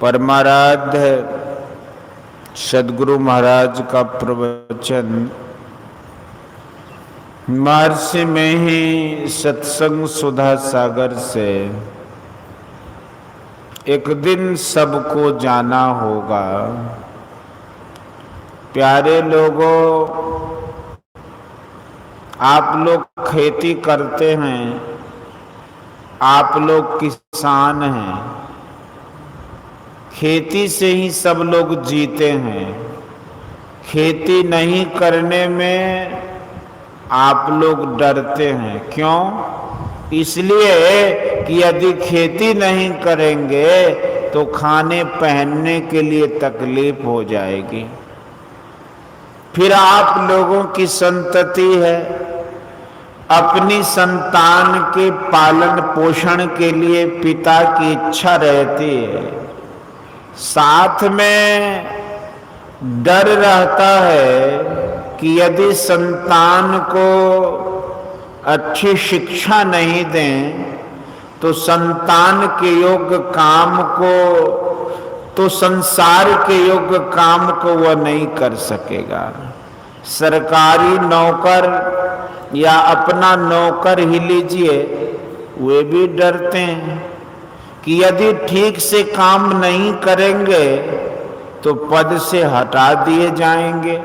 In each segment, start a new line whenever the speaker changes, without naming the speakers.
परमाराध्य सद्गुरु महाराज का प्रवचन महर्षि में ही सत्संग सुधा सागर से एक दिन सबको जाना होगा। प्यारे लोगों, आप लोग खेती करते हैं, आप लोग किसान हैं, खेती से ही सब लोग जीते हैं। खेती नहीं करने में आप लोग डरते हैं। क्यों? इसलिए कि यदि खेती नहीं करेंगे तो खाने पहनने के लिए तकलीफ हो जाएगी। फिर आप लोगों की संतति है, अपनी संतान के पालन पोषण के लिए पिता की इच्छा रहती है, साथ में डर रहता है कि यदि संतान को अच्छी शिक्षा नहीं दें तो संतान के योग्य काम को, तो संसार के योग्य काम को वह नहीं कर सकेगा। सरकारी नौकर या अपना नौकर ही लीजिए, वे भी डरते हैं कि यदि ठीक से काम नहीं करेंगे तो पद से हटा दिए जाएंगे।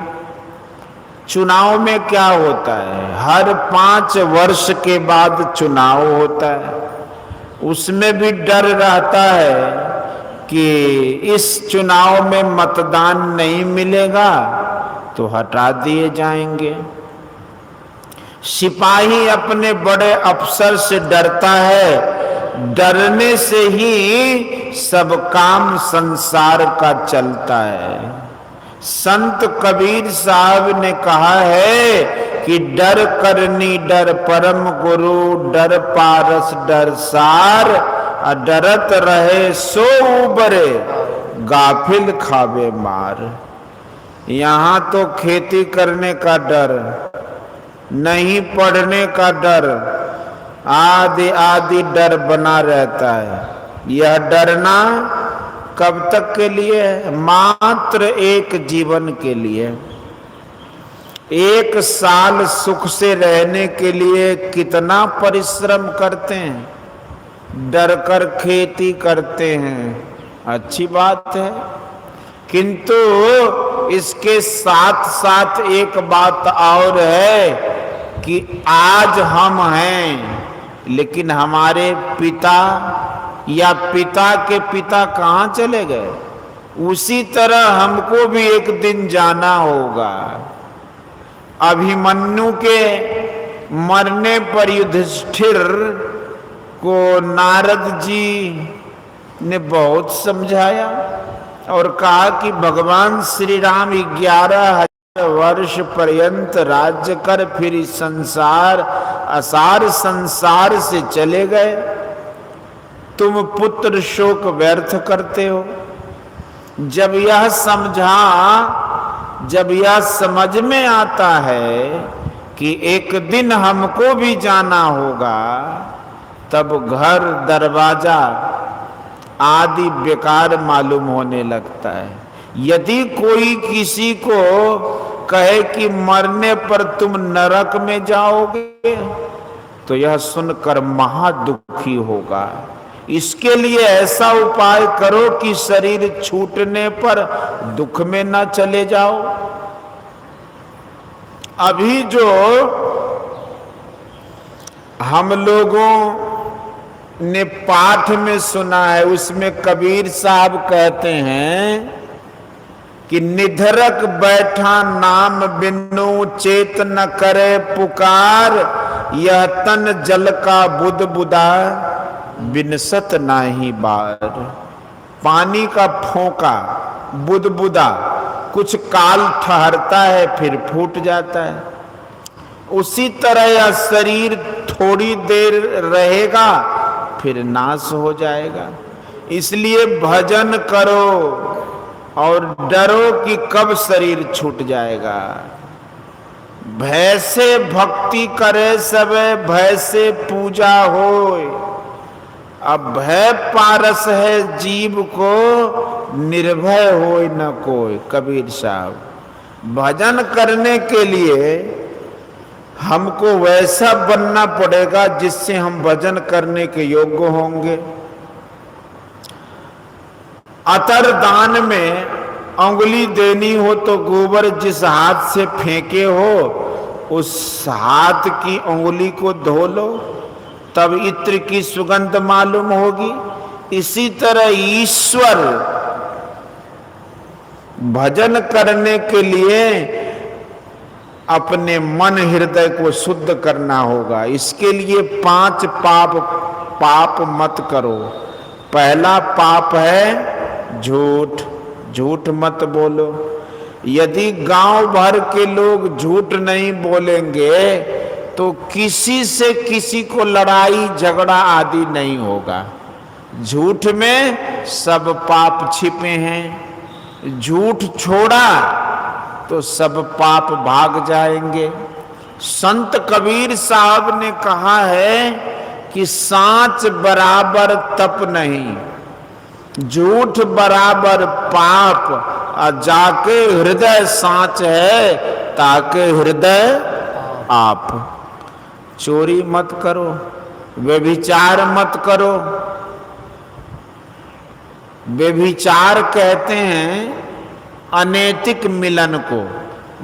चुनाव में क्या होता है? हर 5 वर्ष के बाद चुनाव होता है। उसमें भी डर रहता है कि इस चुनाव में मतदान नहीं मिलेगा तो हटा दिए जाएंगे। सिपाही अपने बड़े अफसर से डरता है, डरने से ही सब काम संसार का चलता है। संत कबीर साहब ने कहा है कि डर करनी डर परम गुरु, डर पारस डर सार, डरत रहे सो उबरे, गाफिल खावे मार। यहाँ तो खेती करने का डर, नहीं पढ़ने का डर, आदि आदि डर बना रहता है। यह डरना कब तक के लिए है? मात्र एक जीवन के लिए। 1 साल सुख से रहने के लिए कितना परिश्रम करते हैं, डर कर खेती करते हैं, अच्छी बात है। किंतु इसके साथ साथ एक बात और है कि आज हम हैं, लेकिन हमारे पिता या पिता के पिता कहाँ चले गए? उसी तरह हमको भी एक दिन जाना होगा। अभिमन्यु के मरने पर युधिष्ठिर को नारद जी ने बहुत समझाया और कहा कि भगवान श्री राम 11,000 वर्ष पर्यंत राज्य कर फिर संसार असार संसार से चले गए। तुम पुत्र शोक व्यर्थ करते हो। जब यह समझ में आता है कि एक दिन हमको भी जाना होगा, तब घर दरवाजा आदि बेकार मालूम होने लगता है। यदि कोई किसी को कहे कि मरने पर तुम नरक में जाओगे तो यह सुनकर महा दुखी होगा। इसके लिए ऐसा उपाय करो कि शरीर छूटने पर दुख में न चले जाओ। अभी जो हम लोगों ने पाठ में सुना है उसमें कबीर साहब कहते हैं कि निधरक बैठा नाम बिनु, चेत न करे पुकार, यह तन जल का बुद बुदा, बिनसत नाही बार। पानी का फोंका, बुदबुदा, कुछ काल ठहरता है फिर फूट जाता है। उसी तरह यह शरीर थोड़ी देर रहेगा फिर नाश हो जाएगा। इसलिए भजन करो और डरो कि कब शरीर छूट जाएगा। भय से भक्ति करे सबे, भय से पूजा होय। अब भय पारस है जीव को, निर्भय होय न कोई। कबीर साहब, भजन करने के लिए हमको वैसा बनना पड़ेगा जिससे हम भजन करने के योग्य होंगे। अतर दान में अंगुली देनी हो तो गोबर जिस हाथ से फेंके हो उस हाथ की अंगुली को धो लो, तब इत्र की सुगंध मालूम होगी। इसी तरह ईश्वर भजन करने के लिए अपने मन हृदय को शुद्ध करना होगा। इसके लिए 5 पाप मत करो। पहला पाप है झूठ, झूठ मत बोलो। यदि गांव भर के लोग झूठ नहीं बोलेंगे तो किसी से किसी को लड़ाई झगड़ा आदि नहीं होगा। झूठ में सब पाप छिपे हैं। झूठ छोड़ा तो सब पाप भाग जाएंगे। संत कबीर साहब ने कहा है कि सांच बराबर तप नहीं, झूठ बराबर पाप, और जाके हृदय सांच है ताके हृदय आप। चोरी मत करो, व्यभिचार मत करो। व्यभिचार कहते हैं अनैतिक मिलन को।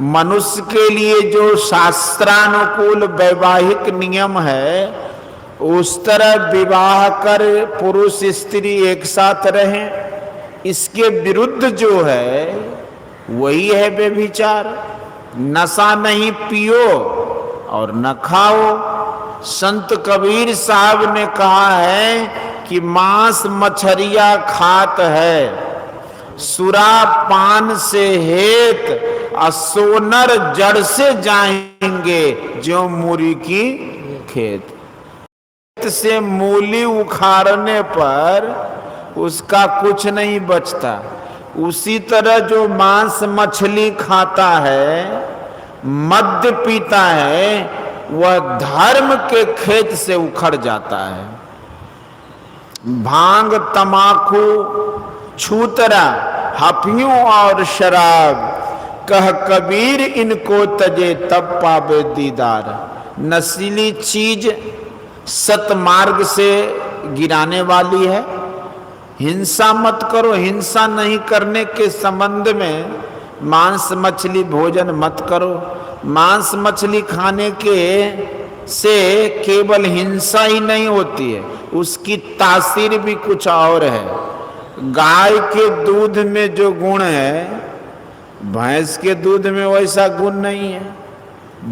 मनुष्य के लिए जो शास्त्रानुकूल वैवाहिक नियम है उस तरह विवाह कर पुरुष स्त्री एक साथ रहें, इसके विरुद्ध जो है वही है व्यभिचार। नशा नहीं पियो और न खाओ। संत कबीर साहब ने कहा है कि मांस मछरिया खात है, सुरा पान से हेत, असोनर जड़ से जाएंगे जो मूरी की खेत। से मूली उखाड़ने पर उसका कुछ नहीं बचता। उसी तरह जो मांस मछली खाता है, मद्य पीता है, वह धर्म के खेत से उखड़ जाता है। भांग, तमाकू, छूतरा, हफियों और शराब, कह कबीर इनको तजे तब पावे दीदार। नशीली चीज सतमार्ग से गिराने वाली है। हिंसा मत करो। हिंसा नहीं करने के संबंध में मांस मछली भोजन मत करो। मांस मछली खाने के से केवल हिंसा ही नहीं होती है, उसकी तासीर भी कुछ और है। गाय के दूध में जो गुण है भैंस के दूध में वैसा गुण नहीं है।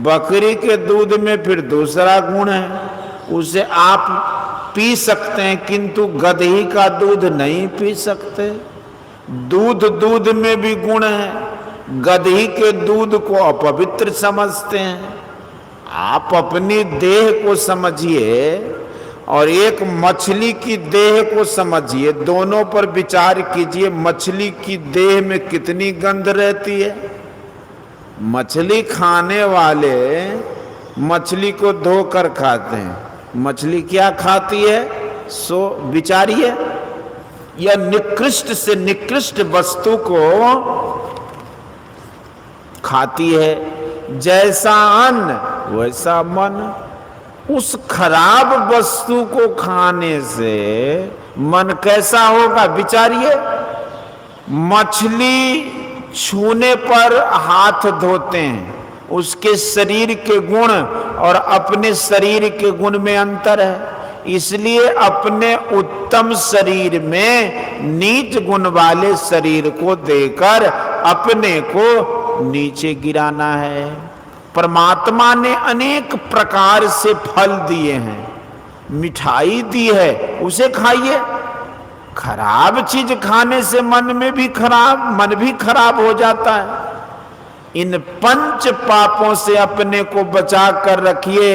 बकरी के दूध में फिर दूसरा गुण है, उसे आप पी सकते हैं किंतु गदही का दूध नहीं पी सकते। दूध में भी गुण है। गदही के दूध को अपवित्र समझते हैं। आप अपनी देह को समझिए और एक मछली की देह को समझिए, दोनों पर विचार कीजिए। मछली की देह में कितनी गंध रहती है। मछली खाने वाले मछली को धोकर खाते हैं। मछली क्या खाती है सो विचारिए। यह निकृष्ट से निकृष्ट वस्तु को खाती है। जैसा अन्न वैसा मन। उस खराब वस्तु को खाने से मन कैसा होगा विचारिए। मछली छूने पर हाथ धोते हैं, उसके शरीर के गुण और अपने शरीर के गुण में अंतर है। इसलिए अपने उत्तम शरीर में नीच गुण वाले शरीर को देकर अपने को नीचे गिराना है। परमात्मा ने अनेक प्रकार से फल दिए हैं, मिठाई दी है, उसे खाइए। खराब चीज खाने से मन भी खराब हो जाता है। इन 5 पापों से अपने को बचा कर रखिए।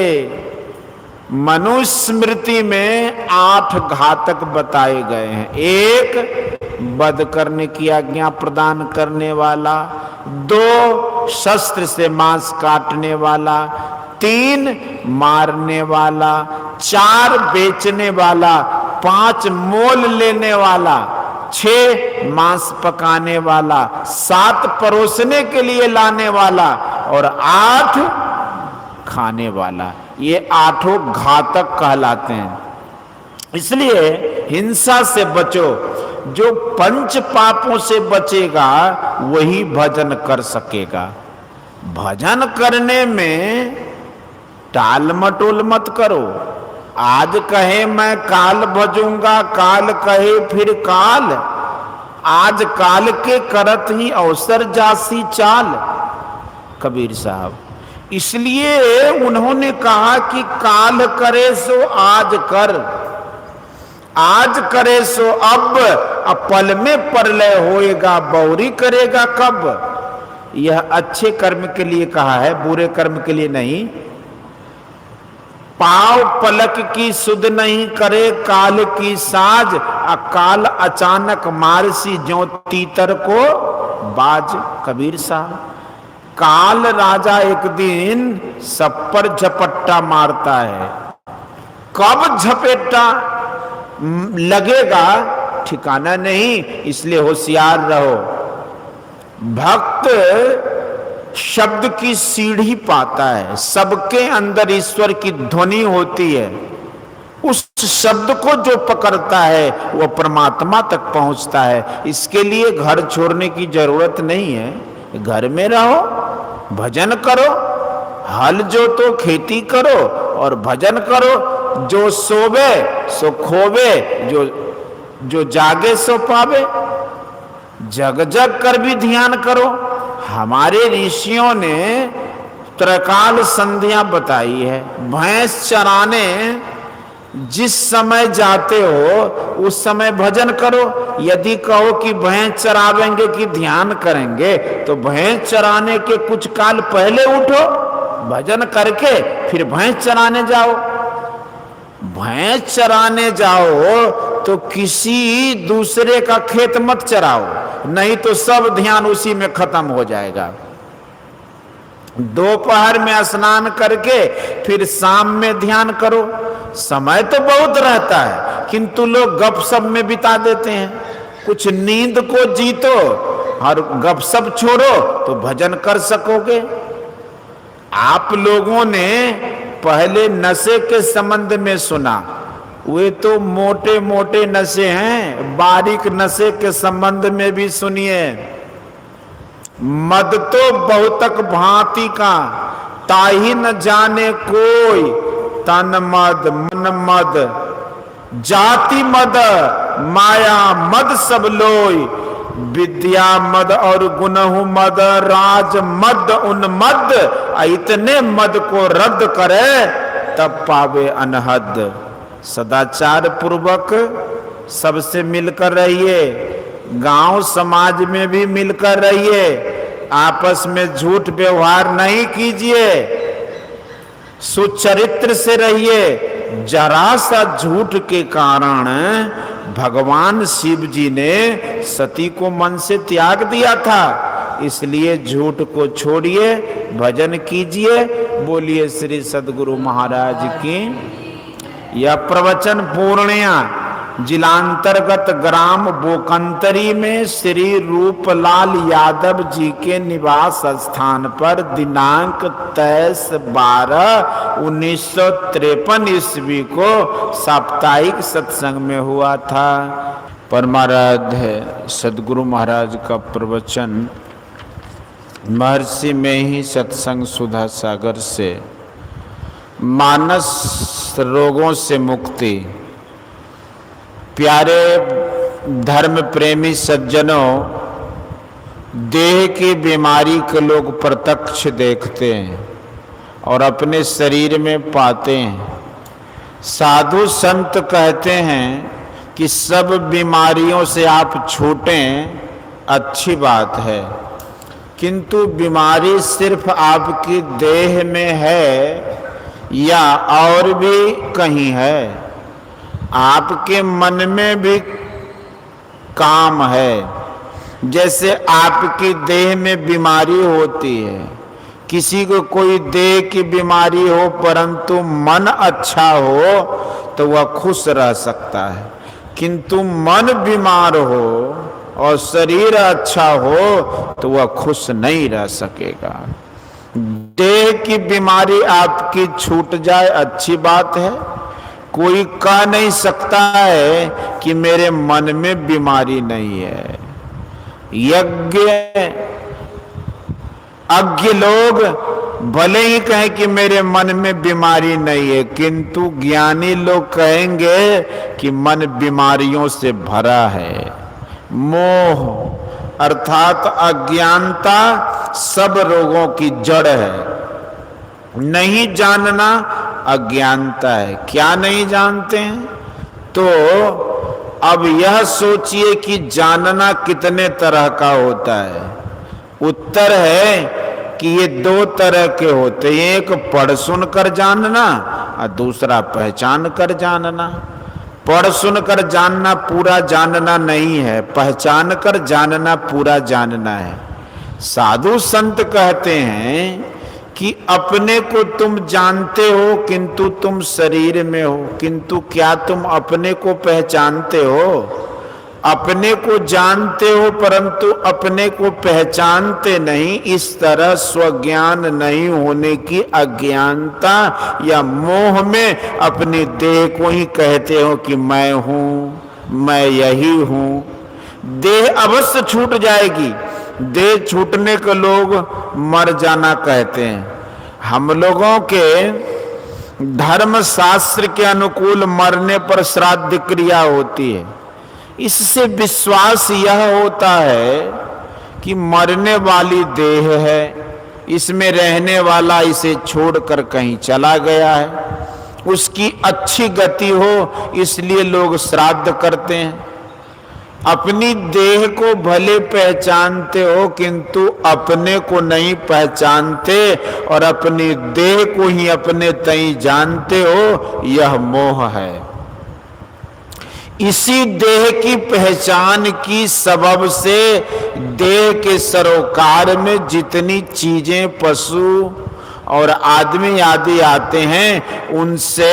मनुस्मृति में 8 घातक बताए गए हैं। 1 वध करने की आज्ञा प्रदान करने वाला, 2 शस्त्र से मांस काटने वाला, 3 मारने वाला, 4 बेचने वाला, 5 मोल लेने वाला, 6 मांस पकाने वाला, 7 परोसने के लिए लाने वाला और 8 खाने वाला। ये 8 घातक कहलाते हैं। इसलिए हिंसा से बचो। जो 5 पापों से बचेगा वही भजन कर सकेगा। भजन करने में टाल मटोल मत करो। आज कहे मैं काल भजूंगा, काल कहे फिर काल, आज काल के करत ही अवसर जासी चाल। कबीर साहब, इसलिए उन्होंने कहा कि काल करे सो आज कर, आज करे सो अब पल में प्रलय होएगा, बौरी करेगा कब। यह अच्छे कर्म के लिए कहा है, बुरे कर्म के लिए नहीं। पाव पलक की सुध नहीं करे काल की साज, अकाल अचानक मारसी ज्यों तीतर को बाज। कबीर साहब, काल राजा एक दिन सब पर झपट्टा मारता है। कब झपेटा लगेगा ठिकाना नहीं, इसलिए होशियार रहो। भक्त शब्द की सीढ़ी पाता है। सबके अंदर ईश्वर की ध्वनि होती है। उस शब्द को जो पकड़ता है वो परमात्मा तक पहुंचता है। इसके लिए घर छोड़ने की जरूरत नहीं है। घर में रहो, भजन करो, हल जोतो खेती करो और भजन करो। जो सोवे सो खोवे, जो जागे सो पावे। जग जग कर भी ध्यान करो। हमारे ऋषियों ने त्रकाल संध्या बताई है। भैंस चराने जिस समय जाते हो उस समय भजन करो। यदि कहो कि भैंस चरावेंगे कि ध्यान करेंगे, तो भैंस चराने के कुछ काल पहले उठो, भजन करके फिर भैंस चराने जाओ। भैंस चराने जाओ तो किसी दूसरे का खेत मत चराओ, नहीं तो सब ध्यान उसी में खत्म हो जाएगा। दोपहर में स्नान करके फिर शाम में ध्यान करो। समय तो बहुत रहता है, किंतु लोग गपशप में बिता देते हैं। कुछ नींद को जीतो और गपशप छोड़ो तो भजन कर सकोगे। आप लोगों ने पहले नशे के संबंध में सुना, वे तो मोटे मोटे नशे हैं। बारीक नशे के संबंध में भी सुनिए। मद तो बहुतक भांति का, ताही न जाने कोई। तन मद, मन मद, जाति मद, माया मद सब लोई। विद्या मद और गुणहु मद, राज मद उन्मद। इतने मद को रद्द करे तब पावे अनहद। सदाचार पूर्वक सबसे मिलकर रहिए। गांव समाज में भी मिलकर रहिए। आपस में झूठ व्यवहार नहीं कीजिए। सुचरित्र से रहिए। जरा सा झूठ के कारण भगवान शिव जी ने सती को मन से त्याग दिया था। इसलिए झूठ को छोड़िए, भजन कीजिए। बोलिए श्री सद्गुरु महाराज की। यह प्रवचन पूर्णिया जिलांतर्गत ग्राम बोकंतरी में श्री रूपलाल यादव जी के निवास स्थान पर दिनांक 23/12/1953 ईस्वी को साप्ताहिक सत्संग में हुआ था। परमाराध्य सद्गुरु महाराज का प्रवचन महर्षि में ही सत्संग सुधा सागर से मानस रोगों से मुक्ति। प्यारे धर्म प्रेमी सज्जनों, देह की बीमारी को लोग प्रत्यक्ष देखते हैं और अपने शरीर में पाते हैं। साधु संत कहते हैं कि सब बीमारियों से आप छूटें, अच्छी बात है, किंतु बीमारी सिर्फ आपकी देह में है या और भी कहीं है? आपके मन में भी काम है। जैसे आपकी देह में बीमारी होती है, किसी को कोई देह की बीमारी हो परंतु मन अच्छा हो तो वह खुश रह सकता है, किंतु मन बीमार हो और शरीर अच्छा हो तो वह खुश नहीं रह सकेगा। देह की बीमारी आपकी छूट जाए अच्छी बात है, कोई कह नहीं सकता है कि मेरे मन में बीमारी नहीं है। अज्ञ लोग भले ही कहें कि मेरे मन में बीमारी नहीं है, किंतु ज्ञानी लोग कहेंगे कि मन बीमारियों से भरा है। मोह अर्थात अज्ञानता सब रोगों की जड़ है। नहीं जानना अज्ञानता है। क्या नहीं जानते हैं? तो अब यह सोचिए कि जानना कितने तरह का होता है। उत्तर है कि ये दो तरह के होते हैं, एक पढ़ सुन कर जानना और दूसरा पहचान कर जानना। पढ़ सुन कर जानना पूरा जानना नहीं है, पहचान कर जानना पूरा जानना है। साधु संत कहते हैं कि अपने को तुम जानते हो किंतु तुम शरीर में हो, किंतु क्या तुम अपने को पहचानते हो? अपने को जानते हो परंतु अपने को पहचानते नहीं। इस तरह स्वज्ञान नहीं होने की अज्ञानता या मोह में अपने देह को ही कहते हो कि मैं हूं, मैं यही हूं। देह अवश्य छूट जाएगी। देह छूटने के लोग मर जाना कहते हैं। हम लोगों के धर्म शास्त्र के अनुकूल मरने पर श्राद्ध क्रिया होती है। इससे विश्वास यह होता है कि मरने वाली देह है, इसमें रहने वाला इसे छोड़कर कहीं चला गया है, उसकी अच्छी गति हो इसलिए लोग श्राद्ध करते हैं। अपनी देह को भले पहचानते हो किंतु अपने को नहीं पहचानते और अपनी देह को ही अपने तई जानते हो, यह मोह है। इसी देह की पहचान की सबब से देह के सरोकार में जितनी चीजें पशु और आदमी आदि आते हैं उनसे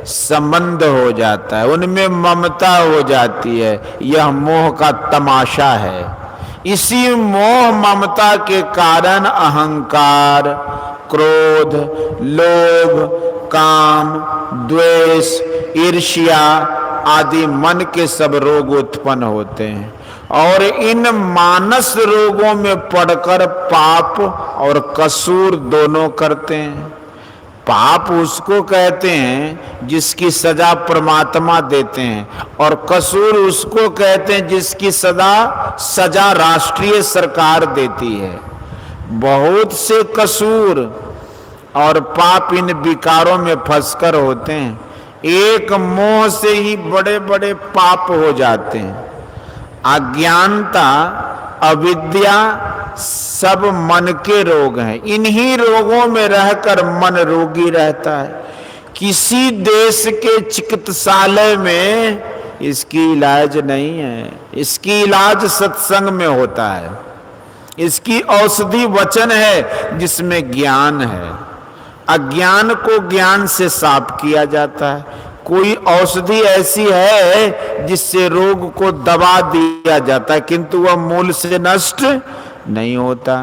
संबंध हो जाता है, उनमें ममता हो जाती है। यह मोह का तमाशा है। इसी मोह ममता के कारण अहंकार, क्रोध, लोभ, काम, द्वेष, ईर्ष्या आदि मन के सब रोग उत्पन्न होते हैं और इन मानस रोगों में पड़कर पाप और कसूर दोनों करते हैं। पाप उसको कहते हैं जिसकी सजा परमात्मा देते हैं और कसूर उसको कहते हैं जिसकी सजा राष्ट्रीय सरकार देती है। बहुत से कसूर और पाप इन विकारों में फंसकर होते हैं। एक मोह से ही बड़े बड़े पाप हो जाते हैं। अज्ञानता, अविद्या सब मन के रोग हैं। इन्हीं रोगों में रहकर मन रोगी रहता है। किसी देश के चिकित्सालय में इसकी इलाज नहीं है। इसकी इलाज सत्संग में होता है। इसकी औषधि वचन है जिसमें ज्ञान है। अज्ञान को ज्ञान से साफ किया जाता है। कोई औषधि ऐसी है जिससे रोग को दबा दिया जाता है किंतु वह मूल से नष्ट नहीं होता।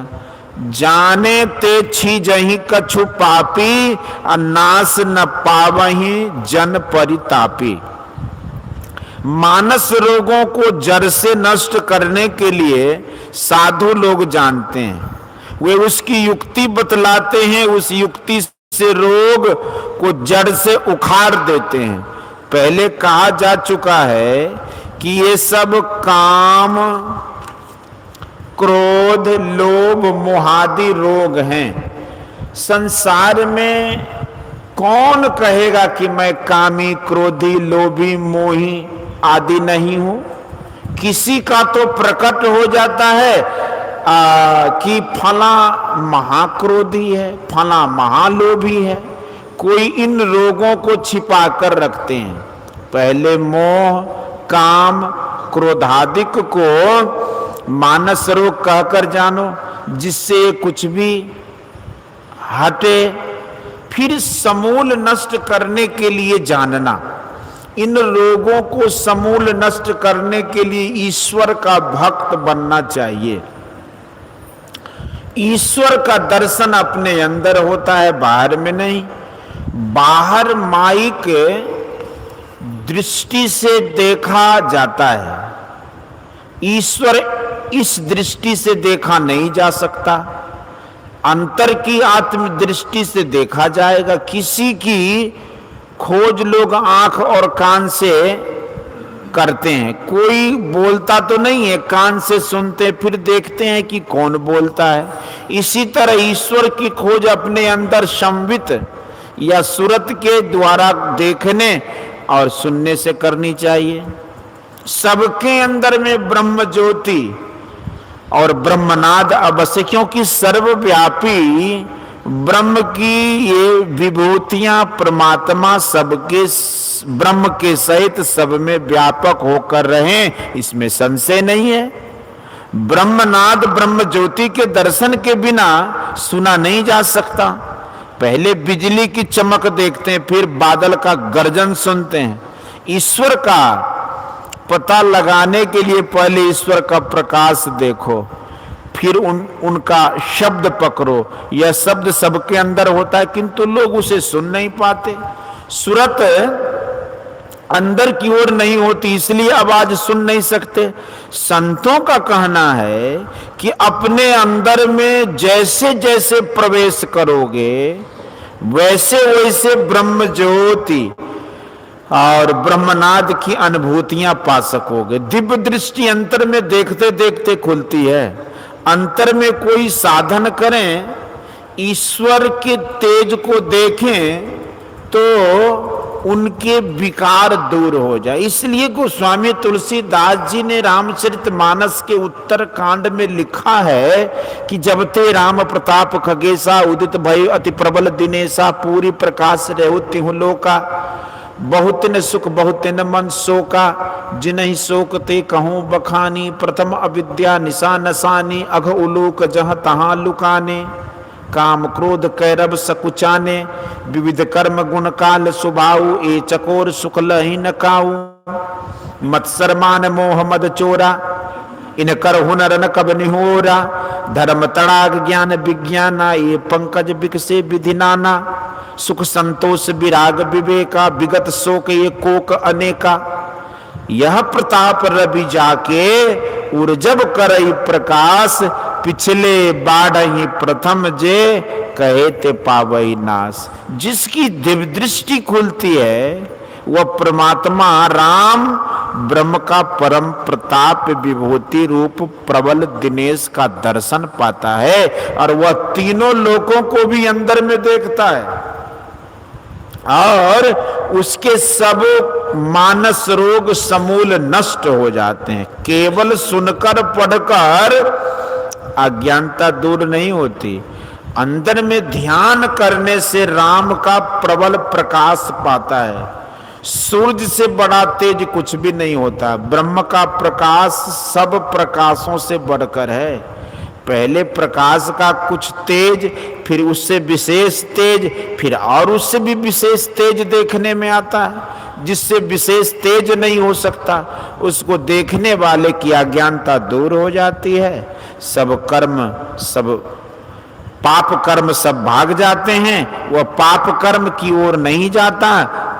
जाने ते छी जही कछु पापी नाश न पावही जन परितापी। मानस रोगों को जड़ से नष्ट करने के लिए साधु लोग जानते हैं। वे उसकी युक्ति बतलाते हैं, उस युक्ति से रोग को जड़ से उखाड़ देते हैं। पहले कहा जा चुका है कि ये सब काम, क्रोध, लोभ, मोहादि रोग हैं। संसार में कौन कहेगा कि मैं कामी, क्रोधी, लोभी, मोही आदि नहीं हूं? किसी का तो प्रकट हो जाता है कि फला महाक्रोधी है, फला महालोभी है। कोई इन रोगों को छिपा कर रखते हैं। पहले मोह, काम, क्रोधादिक को मानस रोग कहकर जानो, जिससे कुछ भी हटे। फिर समूल नष्ट करने के लिए जानना। इन रोगों को समूल नष्ट करने के लिए ईश्वर का भक्त बनना चाहिए। ईश्वर का दर्शन अपने अंदर होता है, बाहर में नहीं। बाहर माइक दृष्टि से देखा जाता है, ईश्वर इस दृष्टि से देखा नहीं जा सकता। अंतर की आत्म दृष्टि से देखा जाएगा। किसी की खोज लोग आंख और कान से करते हैं, कोई बोलता तो नहीं है, कान से सुनते फिर देखते हैं कि कौन बोलता है। इसी तरह ईश्वर की खोज अपने अंदर संवित या सूरत के द्वारा देखने और सुनने से करनी चाहिए। सबके अंदर में ब्रह्म ज्योति और ब्रह्मनाद अवश्य, क्योंकि सर्वव्यापी ब्रह्म की ये विभूतियां परमात्मा सबके ब्रह्म के सहित सब में व्यापक होकर रहे, इसमें संशय नहीं है। ब्रह्मनाद ब्रह्म ज्योति के दर्शन के बिना सुना नहीं जा सकता। पहले बिजली की चमक देखते हैं, फिर बादल का गर्जन सुनते हैं। ईश्वर का पता लगाने के लिए पहले ईश्वर का प्रकाश देखो, फिर उनका शब्द पकड़ो। यह शब्द सबके अंदर होता है, किंतु लोग उसे सुन नहीं पाते। सूरत अंदर की ओर नहीं होती, इसलिए आवाज सुन नहीं सकते। संतों का कहना है कि अपने अंदर में जैसे जैसे प्रवेश करोगे वैसे वैसे ब्रह्म ज्योति और ब्रह्मनाद की अनुभूतियां पा सकोगे। दिव्य दृष्टि अंतर में देखते देखते खुलती है। अंतर में कोई साधन करें, ईश्वर के तेज को देखें तो उनके विकार दूर हो जाए। इसलिए गोस्वामी तुलसीदास जी ने रामचरितमानस के उत्तर कांड में लिखा है कि जब ते राम प्रताप खगेशा उदित भय अति प्रबल दिनेशा पूरी प्रकाश रेहु तिहु लोका बहुत न सुख बहुत न मन शोका जिनहि शोक ते कहूँ बखानी प्रथम अविद्या निशा नसानी अघ उलोक जहाँ तहाँ लुकाने काम क्रोध कैरब सकुचाने विविध कर्म गुण काल सुभाऊ ए चकोर शुक्ल ही न काऊ मत्सरमान मोह मद चोरा इन कर हुनर न कब निहोरा धर्म तड़ाग ज्ञान विज्ञाना ये पंकज बिकसे विधि नाना सुख संतोष विराग विवेका विगत शोक ये कोक अनेका यह प्रताप रवि जाके उर्जब करई प्रकाश पिछले बाढ़ प्रथम जे कहे ते पावई नाश। जिसकी दिव्य दृष्टि खुलती है वह परमात्मा राम ब्रह्म का परम प्रताप विभूति रूप प्रबल दिनेश का दर्शन पाता है और वह तीनों लोकों को भी अंदर में देखता है और उसके सब मानस रोग समूल नष्ट हो जाते हैं। केवल सुनकर पढ़कर अज्ञानता दूर नहीं होती, अंदर में ध्यान करने से राम का प्रबल प्रकाश पाता है। सूरज से बड़ा तेज कुछ भी नहीं होता। ब्रह्म का प्रकाश सब प्रकाशों से बढ़कर है। पहले प्रकाश का कुछ तेज, फिर उससे विशेष तेज, फिर और उससे भी विशेष तेज देखने में आता है। जिससे विशेष तेज नहीं हो सकता उसको देखने वाले की अज्ञानता दूर हो जाती है। सब कर्म सब पाप कर्म सब भाग जाते हैं, वह पाप कर्म की ओर नहीं जाता।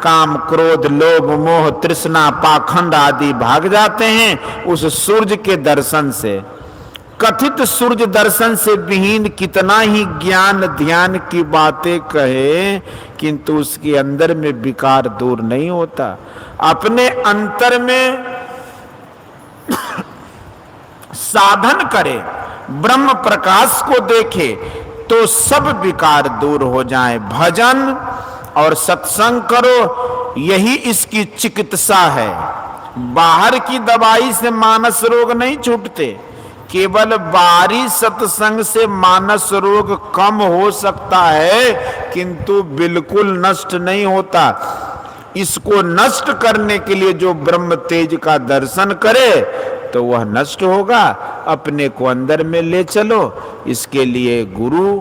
काम क्रोध लोभ मोह तृष्णा पाखंड आदि भाग जाते हैं उस सूर्य के दर्शन से। कथित सूर्य दर्शन से विहीन कितना ही ज्ञान ध्यान की बातें कहे, किंतु उसके अंदर में विकार दूर नहीं होता। अपने अंतर में साधन करे, ब्रह्म प्रकाश को देखे तो सब विकार दूर हो जाए। भजन और सत्संग करो, यही इसकी चिकित्सा है। बाहर की दवाई से मानस रोग नहीं छूटते, केवल बाहरी सत्संग से मानस रोग कम हो सकता है किंतु बिल्कुल नष्ट नहीं होता। इसको नष्ट करने के लिए जो ब्रह्म तेज का दर्शन करे तो वह नष्ट होगा। अपने को अंदर में ले चलो, इसके लिए गुरु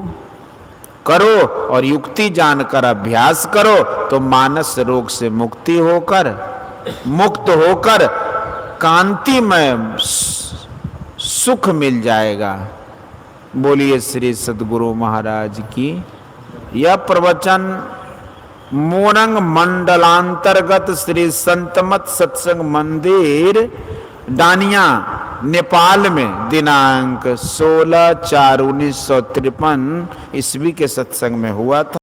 करो और युक्ति जानकर अभ्यास करो तो मानस रोग से मुक्त होकर कांतिमय सुख मिल जाएगा। बोलिए श्री सद्गुरु महाराज की। यह प्रवचन मोरंग मंडलांतर्गत श्री संतमत सत्संग मंदिर डानिया नेपाल में दिनांक 16/4/1953 ईस्वी के सत्संग में हुआ था।